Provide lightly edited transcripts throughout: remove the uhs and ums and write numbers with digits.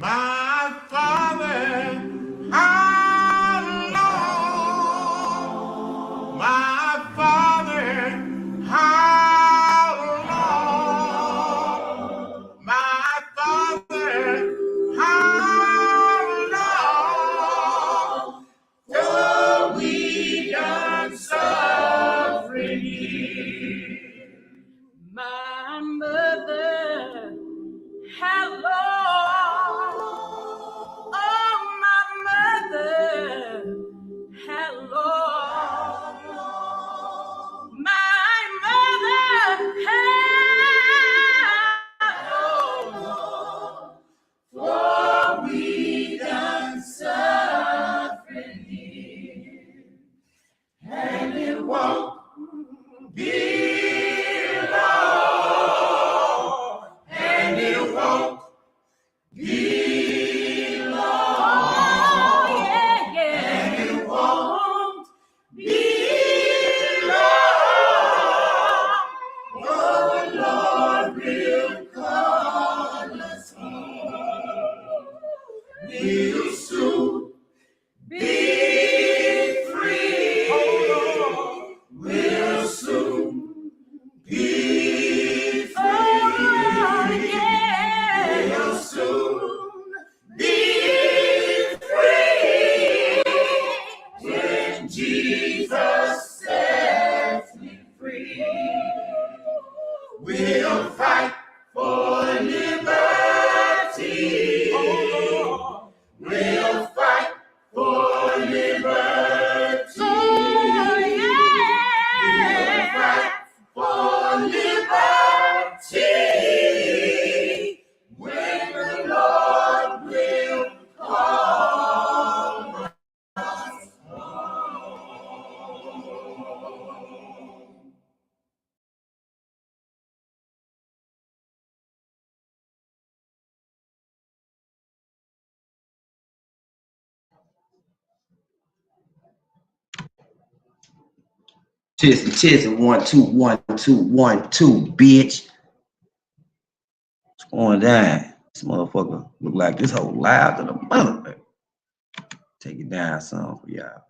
My Father, how long? My Father, how long? My Father, how long? Till we done suffering here. My mother, hello. Oh, my mother, hello. My mother, hello. For we done suffering here, and it won't be long, and it won't be long, Oh, yeah, yeah. and it won't be long. Oh, the Lord will call us home. We'll soon be free. We'll soon be free. Oh, yeah. We'll soon be free. When Jesus sets me free, we'll fight for liberty. We'll fight for liberty. Oh, We'll yeah. fight for liberty. When the Lord will call us home. Chizzy, 1 2 1 2 1 2, bitch. What's going down? This motherfucker look like this whole loud to the mother. Take it down some for y'all.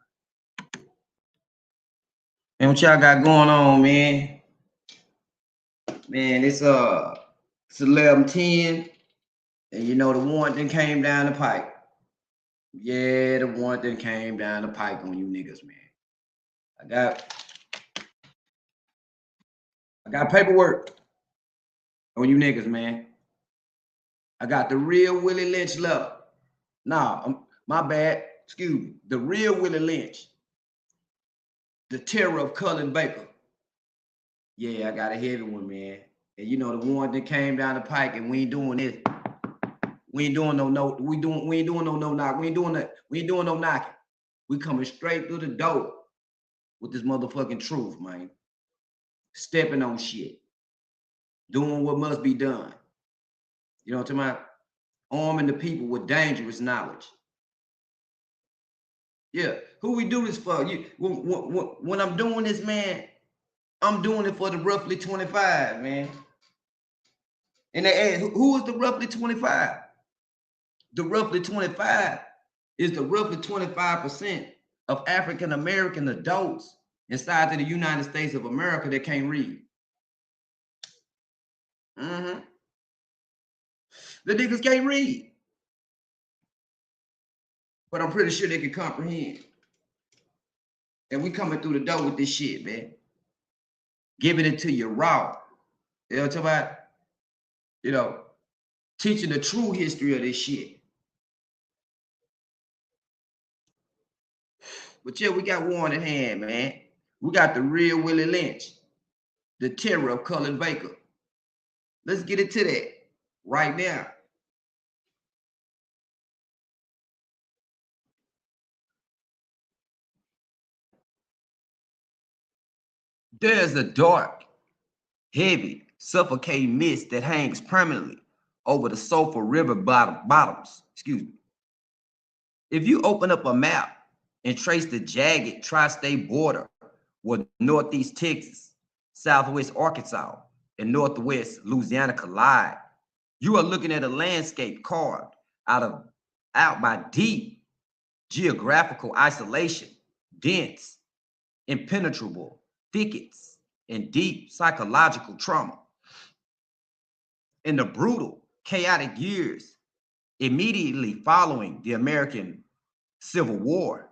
Man, what y'all got going on, man? Man, it's 11:10, and you know the one that came down the pike. Yeah, the one that came down the pike on you niggas, man. I got paperwork on you niggas, man. I got the real Willie Lynch letter. Nah, my bad. Excuse me. The real Willie Lynch. The terror of Cullen Baker. Yeah, I got a heavy one, man. And you know the one that came down the pike, and we ain't doing this. We ain't doing no knock. We ain't doing no knocking. We coming straight through the door with this motherfucking truth, man. Stepping on shit. Doing what must be done. You know what I'm talking about? Arming the people with dangerous knowledge. Yeah, who we do this for? When I'm doing this, man, I'm doing it for the roughly 25, man. And they ask, who is the roughly 25? The roughly 25 is the roughly 25% of African American adults inside of the United States of America that can't read. The niggas can't read. But I'm pretty sure they can comprehend. And we coming through the door with this shit, man. Giving it to you raw. You know what I'm talking about? You know, teaching the true history of this shit. But yeah, we got one in hand, man. We got the real Willie Lynch, the terror of Cullen Baker. Let's get into that right now. There's a dark, heavy, suffocating mist that hangs permanently over the Sulphur River bottoms. Excuse me. If you open up a map and trace the jagged tri-state border where Northeast Texas, Southwest Arkansas, and Northwest Louisiana collide, you are looking at a landscape carved out by deep geographical isolation, dense, impenetrable thickets, and deep psychological trauma. In the brutal, chaotic years immediately following the American Civil War,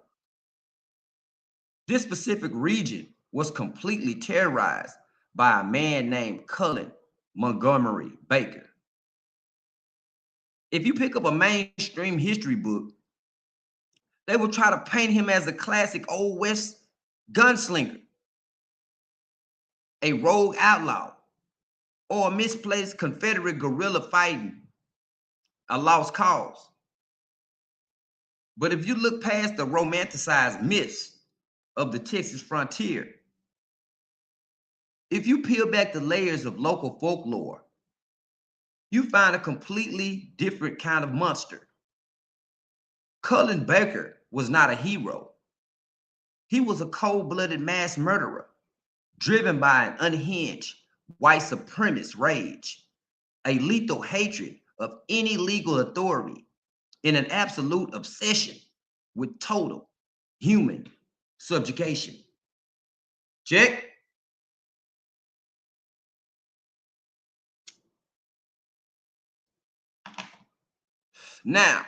this specific region was completely terrorized by a man named Cullen Montgomery Baker. If you pick up a mainstream history book, they will try to paint him as a classic Old West gunslinger, a rogue outlaw, or a misplaced Confederate guerrilla fighting a lost cause. But if you look past the romanticized myths of the Texas frontier, if you peel back the layers of local folklore, you find a completely different kind of monster. Cullen Baker was not a hero. He was a cold-blooded mass murderer, driven by an unhinged white supremacist rage, a lethal hatred of any legal authority, and an absolute obsession with total human subjugation. Check. Now,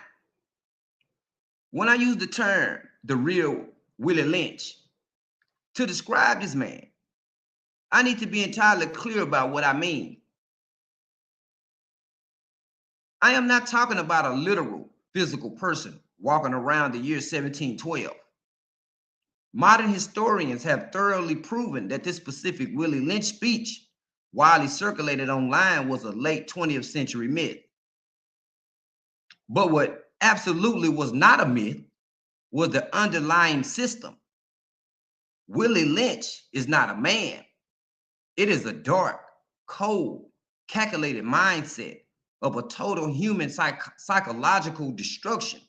when I use the term the real Willie Lynch to describe this man, I need to be entirely clear about what I mean. I am not talking about a literal physical person walking around the year 1712. Modern historians have thoroughly proven that this specific Willie Lynch speech, widely circulated online, was a late 20th century myth. But what absolutely was not a myth was the underlying system. Willie Lynch is not a man. It is a dark, cold, calculated mindset of a total human psychological destruction.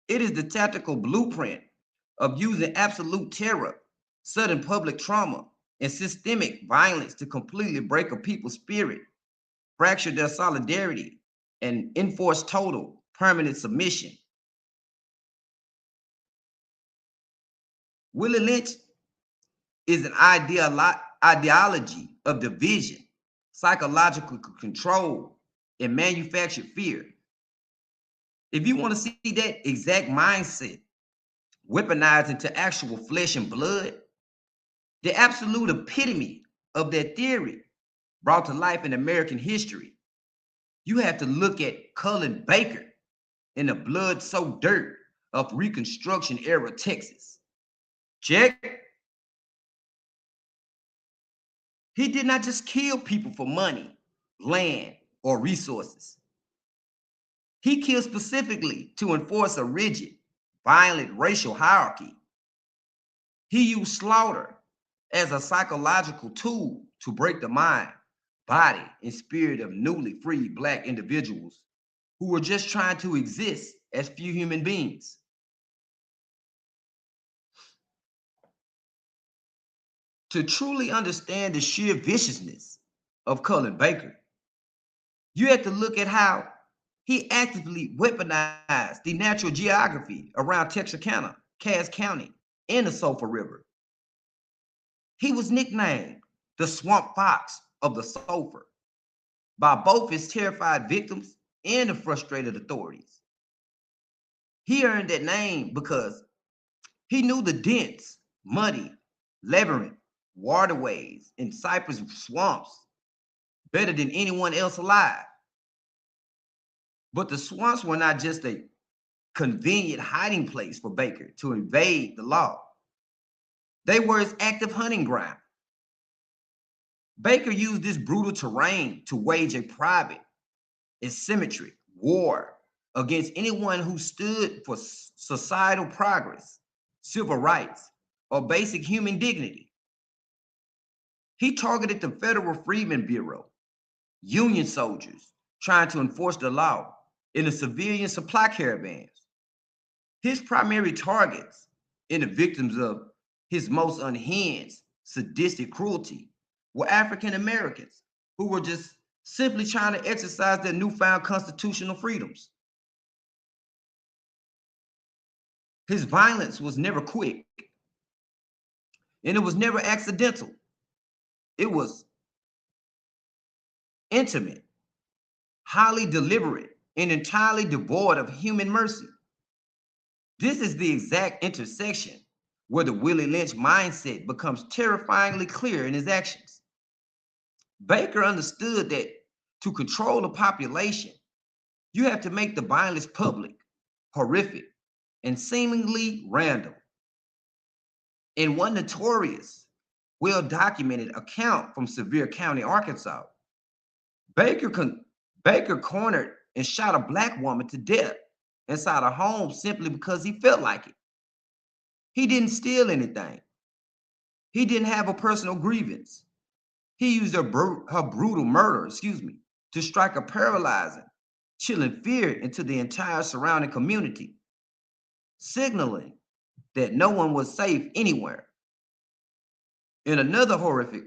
It is the tactical blueprint of using absolute terror, sudden public trauma, and systemic violence to completely break a people's spirit, fracture their solidarity, and enforce total, permanent submission. Willie Lynch is an ideology of division, psychological control, and manufactured fear. If you want to see that exact mindset weaponized into actual flesh and blood, the absolute epitome of that theory brought to life in American history, you have to look at Cullen Baker in the blood-soaked dirt of Reconstruction era Texas. Check. He did not just kill people for money, land, or resources. He killed specifically to enforce a rigid, violent racial hierarchy. He used slaughter as a psychological tool to break the mind, body, and spirit of newly freed Black individuals who were just trying to exist as few human beings. To truly understand the sheer viciousness of Cullen Baker, you have to look at how he actively weaponized the natural geography around Texarkana, Cass County, and the Sulphur River. He was nicknamed the Swamp Fox of the Sulphur by both his terrified victims and the frustrated authorities. He earned that name because he knew the dense, muddy, labyrinth, waterways, and cypress swamps better than anyone else alive. But the swamps were not just a convenient hiding place for Baker to evade the law. They were his active hunting ground. Baker used this brutal terrain to wage a private, asymmetric war against anyone who stood for societal progress, civil rights, or basic human dignity. He targeted the Federal Freedmen Bureau, Union soldiers trying to enforce the law, and the civilian supply caravans. His primary targets and the victims of his most unhinged, sadistic cruelty were African Americans who were just simply trying to exercise their newfound constitutional freedoms. His violence was never quick, and it was never accidental. It was intimate, highly deliberate, and entirely devoid of human mercy. This is the exact intersection where the Willie Lynch mindset becomes terrifyingly clear in his actions. Baker understood that to control the population, you have to make the violence public, horrific, and seemingly random. In one notorious, well-documented account from Sevier County, Arkansas, Baker cornered and shot a black woman to death inside a home simply because he felt like it. He didn't steal anything. He didn't have a personal grievance. He used her brutal murder, to strike a paralyzing, chilling fear into the entire surrounding community, signaling that no one was safe anywhere. In another horrific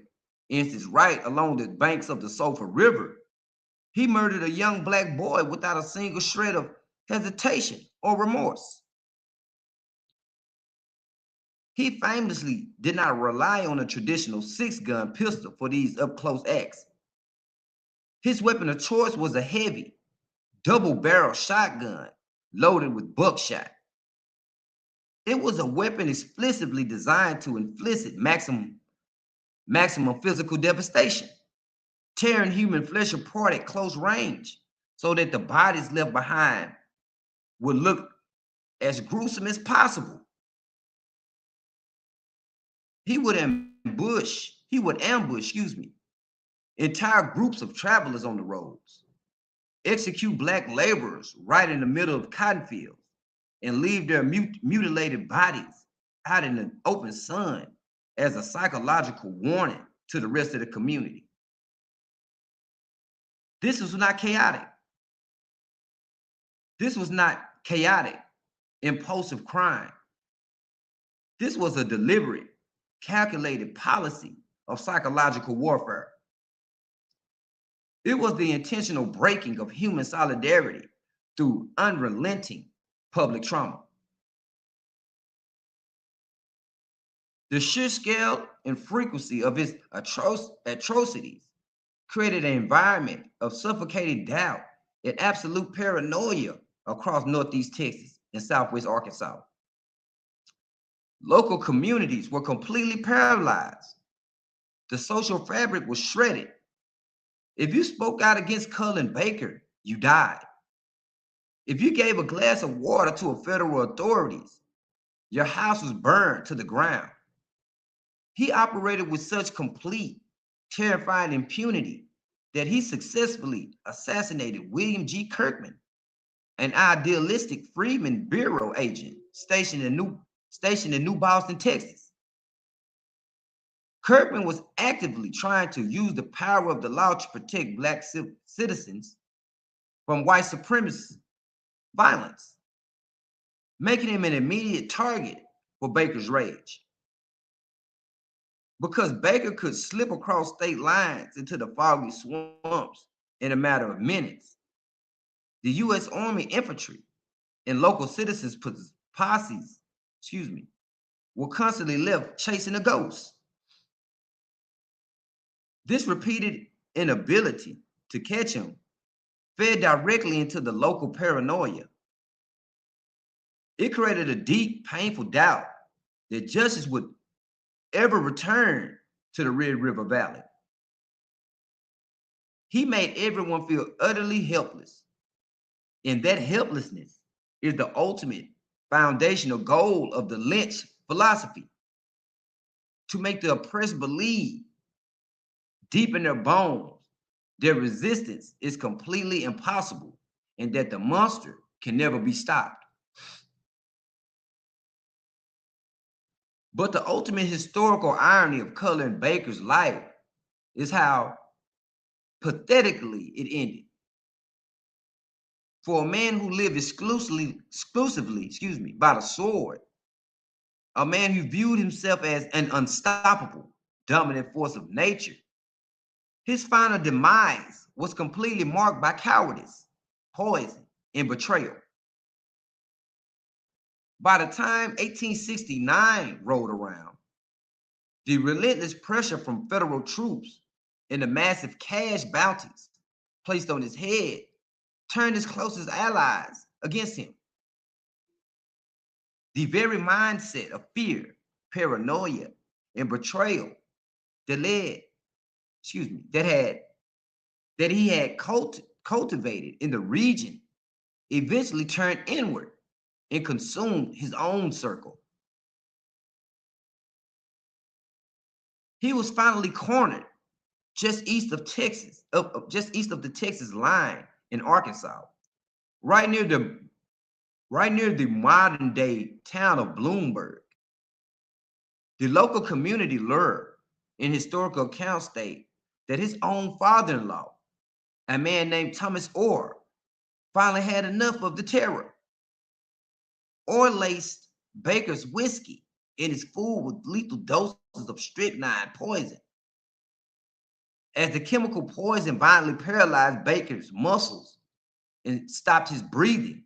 instance, right along the banks of the Sulphur River, he murdered a young black boy without a single shred of hesitation or remorse. He famously did not rely on a traditional 6-gun pistol for these up-close acts. His weapon of choice was a heavy, double-barrel shotgun loaded with buckshot. It was a weapon explicitly designed to inflict maximum physical devastation, tearing human flesh apart at close range so that the bodies left behind would look as gruesome as possible. He would ambush, entire groups of travelers on the roads, execute black laborers right in the middle of cotton fields, and leave their mutilated bodies out in the open sun as a psychological warning to the rest of the community. This was not chaotic. This was not chaotic, impulsive crime. This was a deliberate, calculated policy of psychological warfare. It was the intentional breaking of human solidarity through unrelenting public trauma. The sheer scale and frequency of his atrocities created an environment of suffocating doubt and absolute paranoia across Northeast Texas and Southwest Arkansas. Local communities were completely paralyzed. The social fabric was shredded. If you spoke out against Cullen Baker, you died. If you gave a glass of water to federal authorities, your house was burned to the ground. He operated with such complete, terrifying impunity that he successfully assassinated William G. Kirkman, an idealistic Freedmen Bureau agent stationed in New Boston, Texas. Kirkman was actively trying to use the power of the law to protect black citizens from white supremacist violence, making him an immediate target for Baker's rage. Because Baker could slip across state lines into the foggy swamps in a matter of minutes, the U.S. Army infantry and local citizens' posses, were constantly left chasing a ghost. This repeated inability to catch him fed directly into the local paranoia. It created a deep, painful doubt that justice would ever return to the Red River Valley. He made everyone feel utterly helpless. And that helplessness is the ultimate foundational goal of the Lynch philosophy: to make the oppressed believe deep in their bones their resistance is completely impossible and that the monster can never be stopped. But the ultimate historical irony of Cullen Baker's life is how pathetically it ended. For a man who lived exclusively, by the sword, a man who viewed himself as an unstoppable, dominant force of nature, his final demise was completely marked by cowardice, poison, and betrayal. By the time 1869 rolled around, the relentless pressure from federal troops and the massive cash bounties placed on his head turned his closest allies against him. The very mindset of fear, paranoia, and betrayal that he had cultivated in the region eventually turned inward and consumed his own circle. He was finally cornered just east of Texas, just east of the Texas line in Arkansas, right near the modern day town of Bloomburg. The local community learned in historical accounts state that his own father-in-law, a man named Thomas Orr, finally had enough of the terror. Orr laced Baker's whiskey in his food with lethal doses of strychnine poison. As the chemical poison violently paralyzed Baker's muscles and stopped his breathing,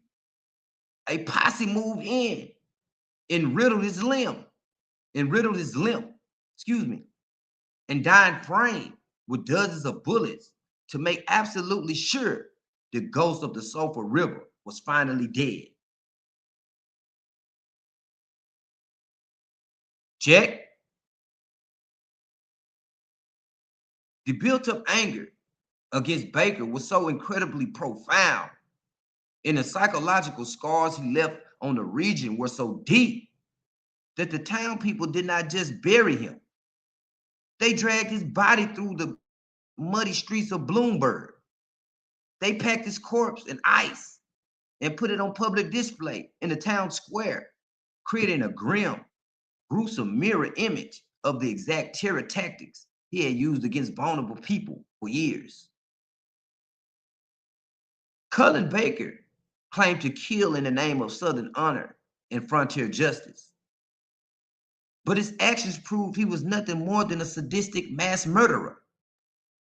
a posse moved in and riddled his limb, and dying frame with dozens of bullets to make absolutely sure the ghost of the Sulphur River was finally dead. Check. The built-up anger against Baker was so incredibly profound, and the psychological scars he left on the region were so deep that the town people did not just bury him. They dragged his body through the muddy streets of Bloomburg. They packed his corpse in ice and put it on public display in the town square, creating a grim, gruesome mirror image of the exact terror tactics he had used against vulnerable people for years. Cullen Baker claimed to kill in the name of Southern honor and frontier justice, but his actions proved he was nothing more than a sadistic mass murderer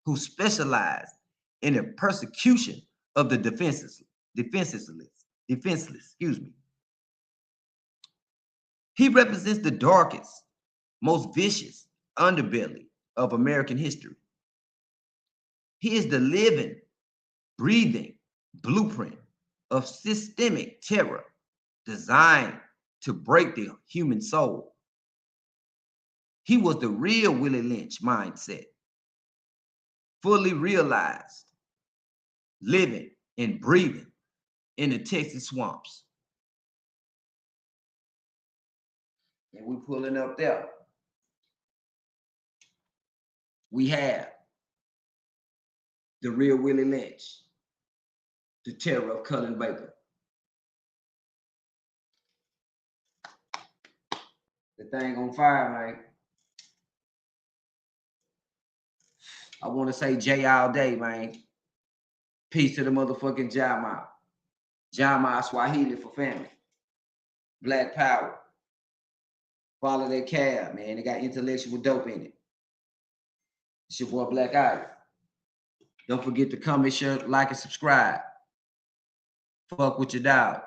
who specialized in the persecution of the defenseless. He represents the darkest, most vicious underbelly of American history. He is the living, breathing blueprint of systemic terror designed to break the human soul. He was the real Willie Lynch mindset, fully realized, living and breathing in the Texas swamps. And we're pulling up there. We have the real Willie Lynch, the terror of Cullen Baker. The thing on fire, man. I want to say J all day, man. Peace to the motherfucking Jama. Jama Swahili for family. Black power. Follow that cab, man. They got intellectual dope in it. It's your boy Black Eye. Don't forget to comment, share, like, and subscribe. Fuck with your dog.